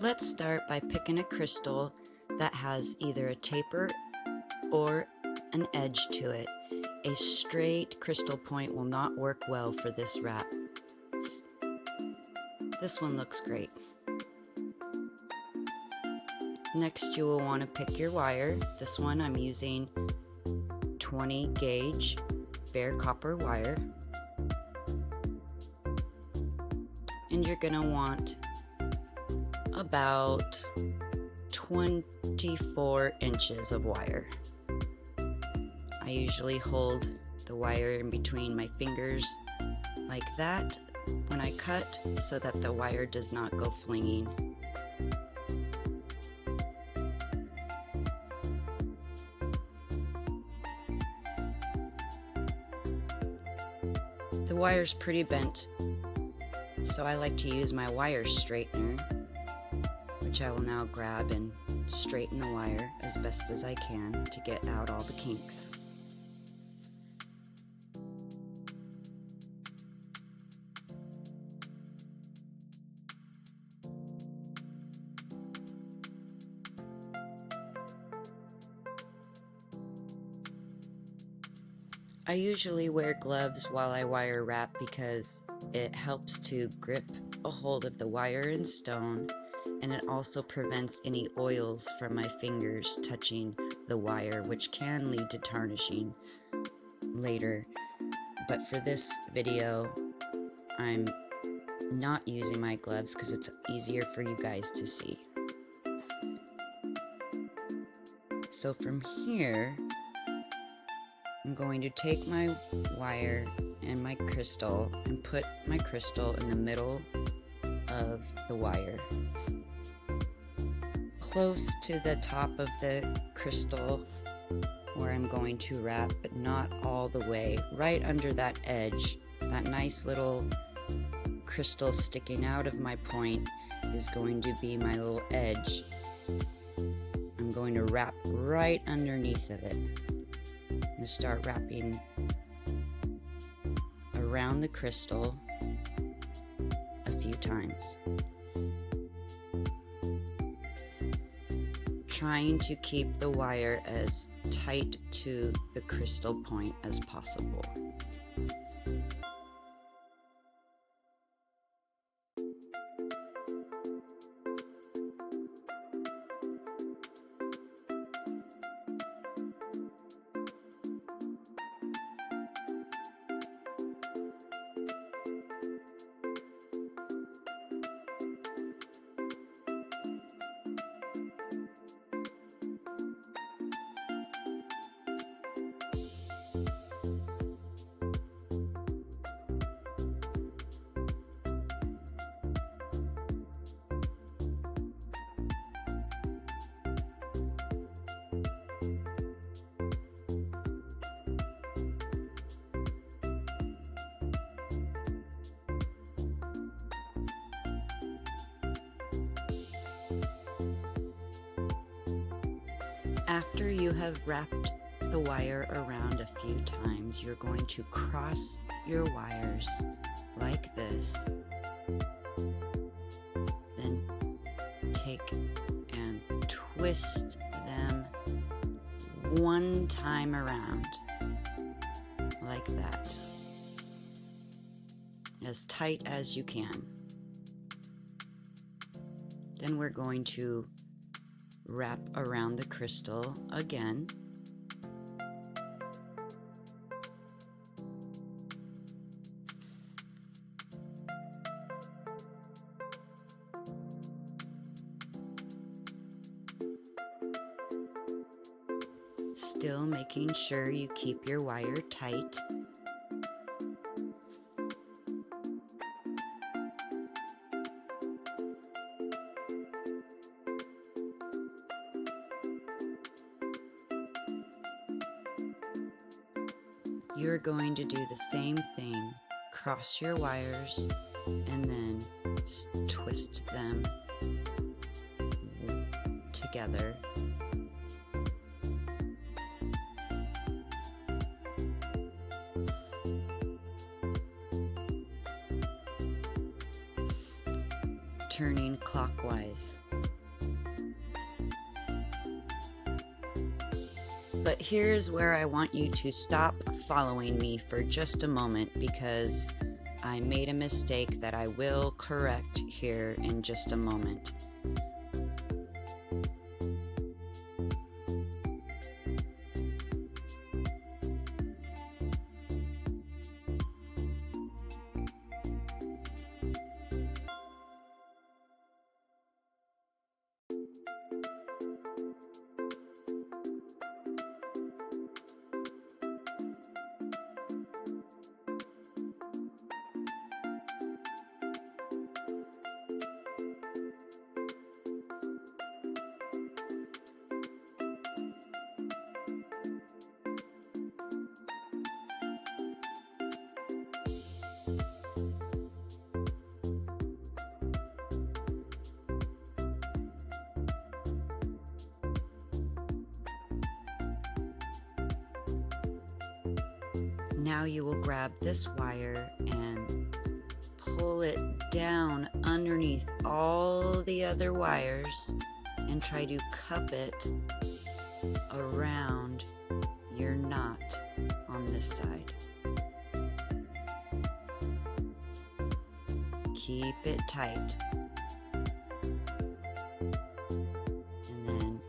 Let's start by picking a crystal that has either a taper or an edge to it. A straight crystal point will not work well for this wrap. This one looks great. Next, you will want to pick your wire. This one I'm using 20 gauge bare copper wire. And you're going to want about 24 inches of wire. I usually hold the wire in between my fingers like that when I cut so that the wire does not go flinging. The wire's pretty bent, so I like to use my wire straightener, which I will now grab and straighten the wire as best as I can to get out all the kinks. I usually wear gloves while I wire wrap because it helps to grip a hold of the wire and stone, and it also prevents any oils from my fingers touching the wire, which can lead to tarnishing later. But for this video, I'm not using my gloves because it's easier for you guys to see. So from here, I'm going to take my wire and my crystal and put my crystal in the middle of the wire, close to the top of the crystal where I'm going to wrap, but not all the way, right under that edge. That nice little crystal sticking out of my point is going to be my little edge. I'm going to wrap right underneath of it. I'm going to start wrapping around the crystal a few times, trying to keep the wire as tight to the crystal point as possible. After you have wrapped the wire around a few times, you're going to cross your wires like this, then take and twist them one time around like that, as tight as you can. Then we're going to wrap around the crystal again. Still making sure you keep your wire tight. You're going to do the same thing. Cross your wires and then twist them together. Turning clockwise. But here's where I want you to stop following me for just a moment, because I made a mistake that I will correct here in just a moment. Now you will grab this wire and pull it down underneath all the other wires and try to cup it around your knot on this side. Keep it tight. And then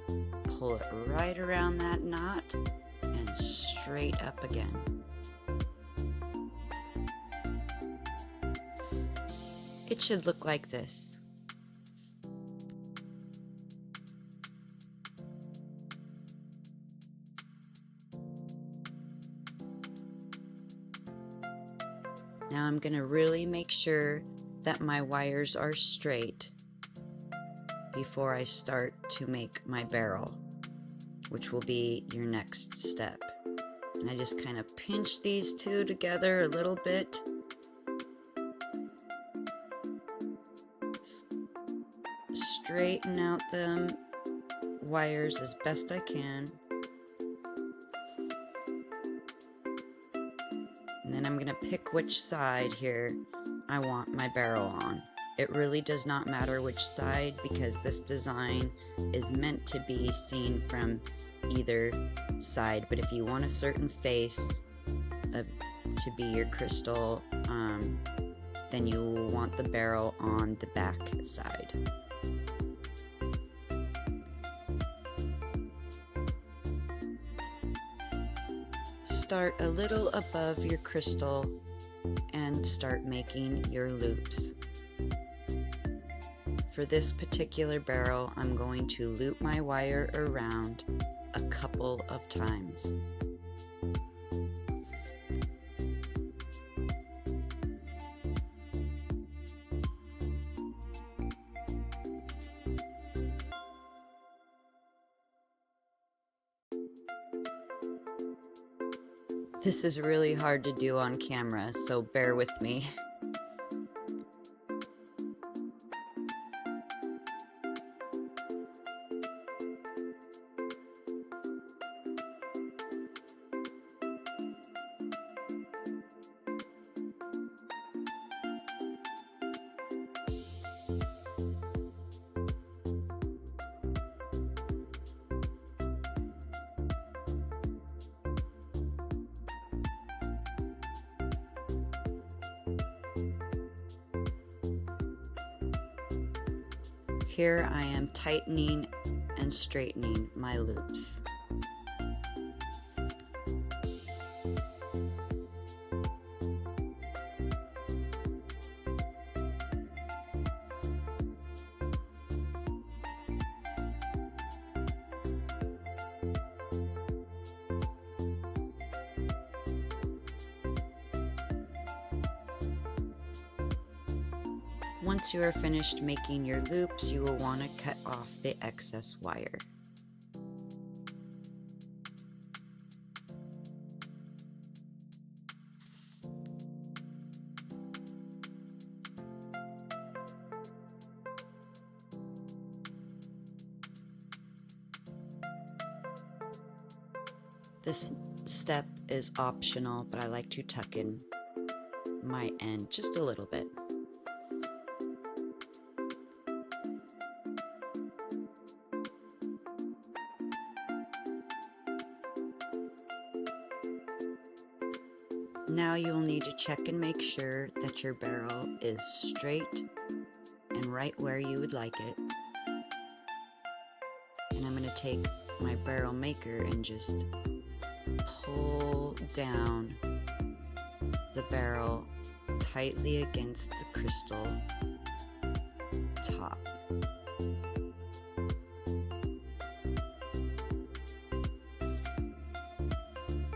pull it right around that knot and straight up again. It should look like this. Now I'm going to really make sure that my wires are straight before I start to make my barrel, which will be your next step. And I just kind of pinch these two together a little bit. Straighten out them wires as best I can. And then I'm going to pick which side here I want my barrel on. It really does not matter which side, because this design is meant to be seen from either side. But if you want a certain face to be your crystal, then you will want the barrel on the back side. Start a little above your crystal and start making your loops. For this particular barrel, I'm going to loop my wire around a couple of times. This is really hard to do on camera, so bear with me. Here I am tightening and straightening my loops. Once you are finished making your loops, you will want to cut off the excess wire. This step is optional, but I like to tuck in my end just a little bit. Now you'll need to check and make sure that your barrel is straight and right where you would like it. And I'm going to take my barrel maker and just pull down the barrel tightly against the crystal top.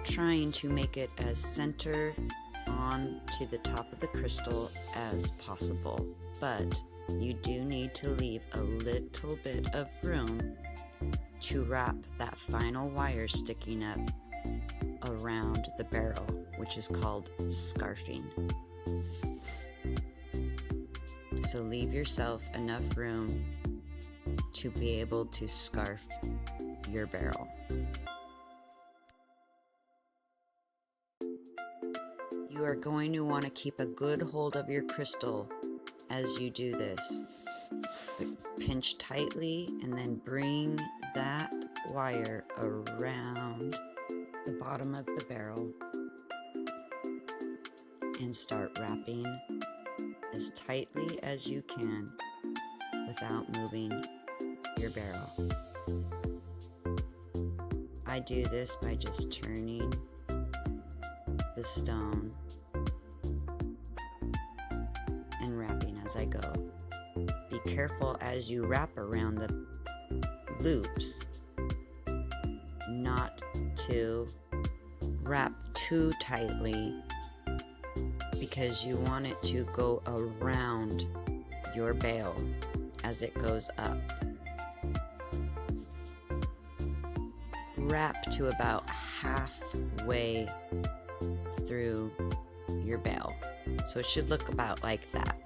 Trying to make it as center on to the top of the crystal as possible, but you do need to leave a little bit of room to wrap that final wire sticking up around the barrel, which is called scarfing. So leave yourself enough room to be able to scarf your barrel. You are going to want to keep a good hold of your crystal as you do this. Pinch tightly and then bring that wire around the bottom of the barrel and start wrapping as tightly as you can without moving your barrel. I do this by just turning the stone and wrapping as I go. Be careful as you wrap around the loops not to wrap too tightly, because you want it to go around your bail as it goes up. Wrap to about halfway through your bail. So it should look about like that.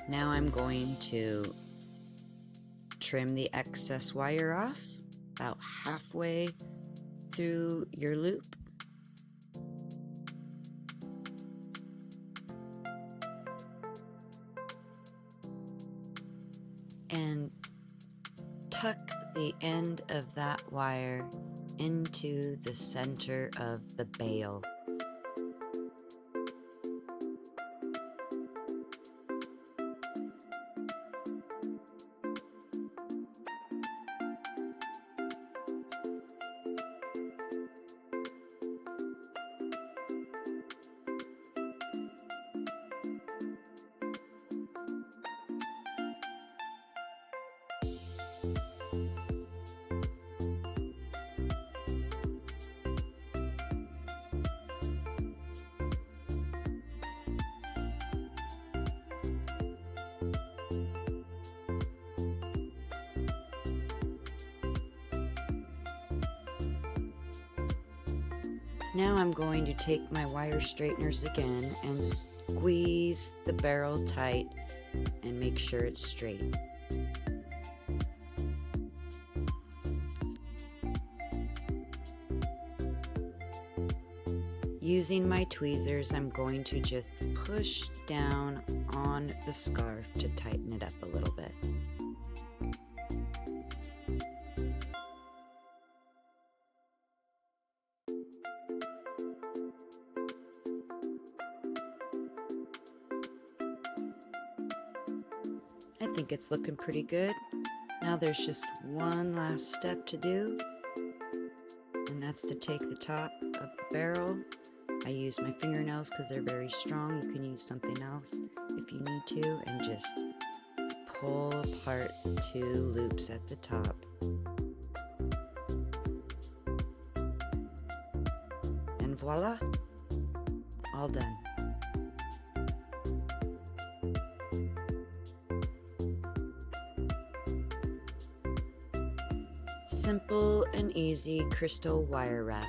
Now I'm going to trim the excess wire off about halfway through your loop. And tuck the end of that wire into the center of the bail. Now I'm going to take my wire straighteners again and squeeze the barrel tight and make sure it's straight. Using my tweezers, I'm going to just push down on the scarf to tighten it up a little bit. I think it's looking pretty good. Now there's just one last step to do, and that's to take the top of the barrel. I use my fingernails because they're very strong. You can use something else if you need to, and just pull apart the two loops at the top. And voila, all done. Simple and easy crystal wire wrap.